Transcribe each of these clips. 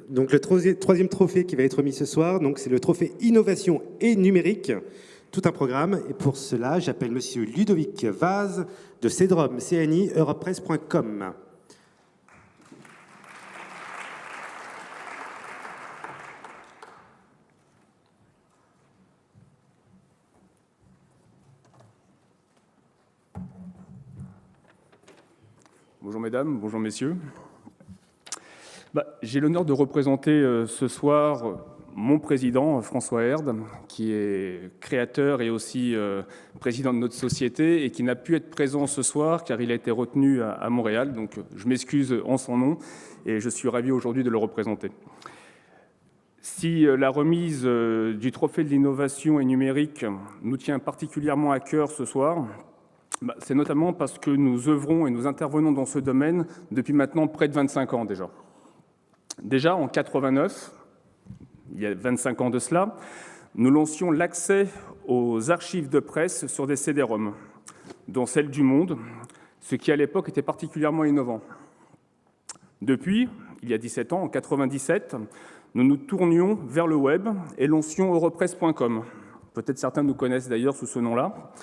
Donc le troisième trophée qui va être remis ce soir, donc c'est le trophée Innovation et Numérique, tout un programme. Et pour cela, j'appelle Monsieur Ludovic Vaz de CEDROM, CNI, europresse.com. Bonjour mesdames, bonjour messieurs. J'ai l'honneur de représenter ce soir mon président, François Herd, qui est créateur et aussi président de notre société et qui n'a pu être présent ce soir car il a été retenu à Montréal. Donc je m'excuse en son nom et je suis ravi aujourd'hui de le représenter. Si la remise du trophée de l'innovation et numérique nous tient particulièrement à cœur ce soir, c'est notamment parce que nous œuvrons et nous intervenons dans ce domaine depuis maintenant près de 25 ans déjà. Déjà en 89, il y a 25 ans de cela, nous lancions l'accès aux archives de presse sur des CD-ROM, dont celle du Monde, ce qui à l'époque était particulièrement innovant. Depuis, il y a 17 ans, en 97, nous nous tournions vers le web et lancions europresse.com. Peut-être certains nous connaissent d'ailleurs sous ce nom-là,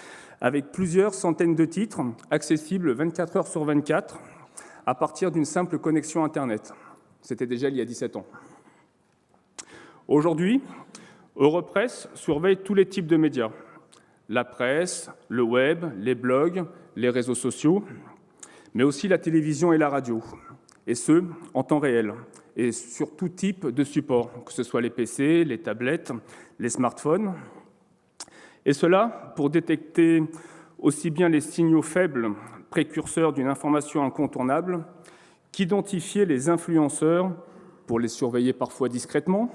avec plusieurs centaines de titres accessibles 24 heures sur 24 à partir d'une simple connexion Internet. C'était déjà il y a 17 ans. Aujourd'hui, Europresse surveille tous les types de médias. La presse, le web, les blogs, les réseaux sociaux, mais aussi la télévision et la radio, et ce, en temps réel, et sur tout type de support, que ce soit les PC, les tablettes, les smartphones. Et cela pour détecter aussi bien les signaux faibles, précurseurs d'une information incontournable, qu'identifier les influenceurs pour les surveiller parfois discrètement,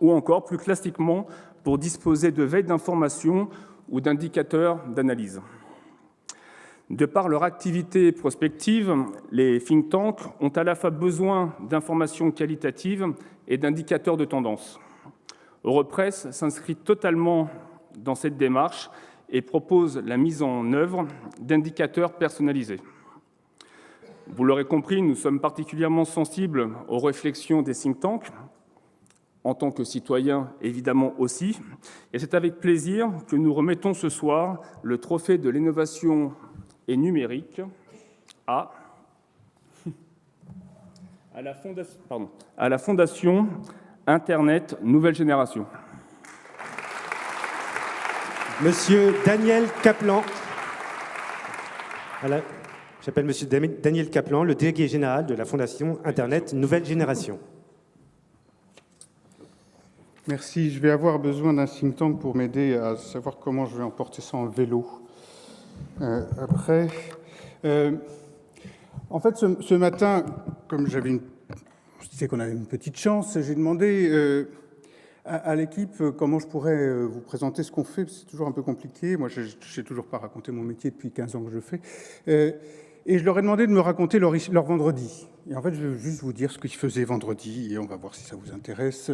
ou encore plus classiquement pour disposer de veilles d'informations ou d'indicateurs d'analyse. De par leur activité prospective, les think tanks ont à la fois besoin d'informations qualitatives et d'indicateurs de tendance. Europresse s'inscrit totalement dans cette démarche et propose la mise en œuvre d'indicateurs personnalisés. Vous l'aurez compris, nous sommes particulièrement sensibles aux réflexions des think tanks, en tant que citoyens évidemment aussi, et c'est avec plaisir que nous remettons ce soir le trophée de l'innovation et numérique à la Fondation Internet Nouvelle Génération. Monsieur Daniel Kaplan. Voilà. J'appelle Monsieur Daniel Kaplan, le délégué général de la Fondation Internet Nouvelle Génération. Merci. Je vais avoir besoin d'un think tank pour m'aider à savoir comment je vais emporter ça en vélo. Après, en fait, ce matin, comme je disais qu'on avait une petite chance, j'ai demandé à l'équipe comment je pourrais vous présenter ce qu'on fait. C'est toujours un peu compliqué. Moi, je n'ai toujours pas raconté mon métier depuis 15 ans que je fais. Et je leur ai demandé de me raconter leur vendredi. Et en fait, je vais juste vous dire ce qu'ils faisaient vendredi, et on va voir si ça vous intéresse.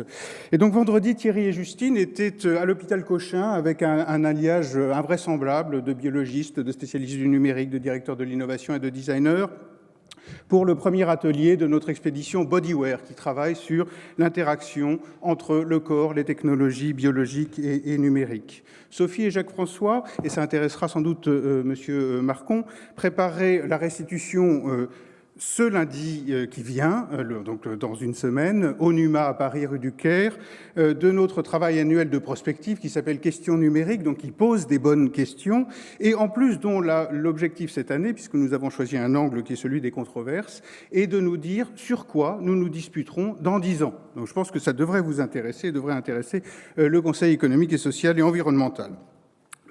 Et donc, vendredi, Thierry et Justine étaient à l'hôpital Cochin avec un alliage invraisemblable de biologistes, de spécialistes du numérique, de directeurs de l'innovation et de designers, pour le premier atelier de notre expédition Bodyware, qui travaille sur l'interaction entre le corps, les technologies biologiques et numériques. Sophie et Jacques-François, et ça intéressera sans doute Monsieur Marcon, préparaient la restitution ce lundi qui vient, donc dans une semaine, au NUMA à Paris, rue du Caire, de notre travail annuel de prospective qui s'appelle Questions numériques, donc qui pose des bonnes questions, et en plus dont l'objectif cette année, puisque nous avons choisi un angle qui est celui des controverses, est de nous dire sur quoi nous nous disputerons dans 10 ans. Donc je pense que ça devrait vous intéresser, devrait intéresser le Conseil économique et social et environnemental.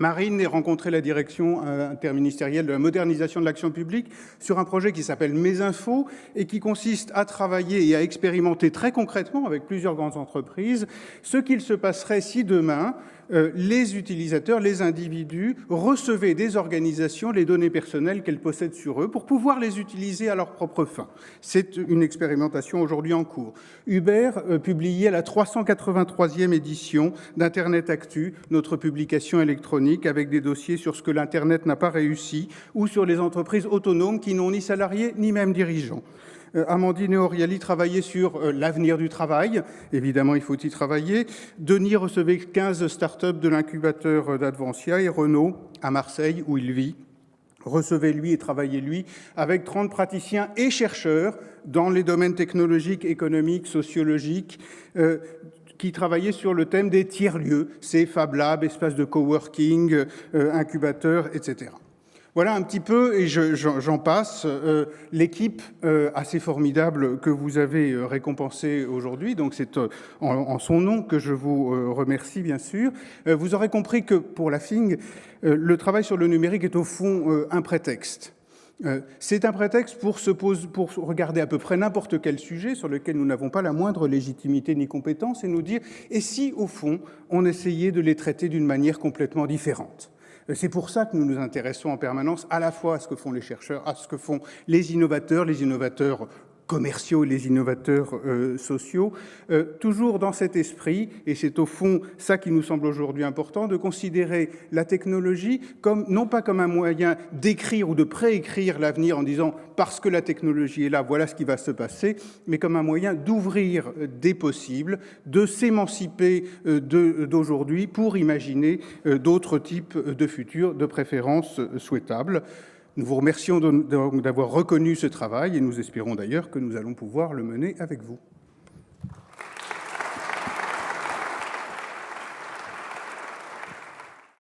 Marine a rencontré la direction interministérielle de la modernisation de l'action publique sur un projet qui s'appelle Mes Infos et qui consiste à travailler et à expérimenter très concrètement avec plusieurs grandes entreprises ce qu'il se passerait si demain les utilisateurs, les individus recevaient des organisations les données personnelles qu'elles possèdent sur eux pour pouvoir les utiliser à leurs propres fins. C'est une expérimentation aujourd'hui en cours. Uber publiait la 383e édition d'Internet Actu, notre publication électronique avec des dossiers sur ce que l'Internet n'a pas réussi ou sur les entreprises autonomes qui n'ont ni salariés ni même dirigeants. Amandine et Auriali travaillaient sur l'avenir du travail. Évidemment, il faut y travailler. Denis recevait 15 startups de l'incubateur d'Advancia et Renaud, à Marseille, où il vit, recevait lui et travaillait lui avec 30 praticiens et chercheurs dans les domaines technologiques, économiques, sociologiques, qui travaillaient sur le thème des tiers-lieux, ces Fab Labs, espaces de coworking, incubateurs, etc. Voilà un petit peu, et j'en passe, l'équipe assez formidable que vous avez récompensée aujourd'hui. Donc c'est en son nom que je vous remercie, bien sûr. Vous aurez compris que pour la FING, le travail sur le numérique est au fond un prétexte. C'est un prétexte pour regarder à peu près n'importe quel sujet sur lequel nous n'avons pas la moindre légitimité ni compétence et nous dire « et si, au fond, on essayait de les traiter d'une manière complètement différente ?» C'est pour ça que nous nous intéressons en permanence à la fois à ce que font les chercheurs, à ce que font les innovateurs commerciaux et les innovateurs sociaux, toujours dans cet esprit, et c'est au fond ça qui nous semble aujourd'hui important, de considérer la technologie comme, non pas comme un moyen d'écrire ou de préécrire l'avenir en disant « parce que la technologie est là, voilà ce qui va se passer », mais comme un moyen d'ouvrir des possibles, de s'émanciper d'aujourd'hui pour imaginer d'autres types de futurs, de préférences souhaitables. Nous vous remercions d'avoir reconnu ce travail et nous espérons d'ailleurs que nous allons pouvoir le mener avec vous.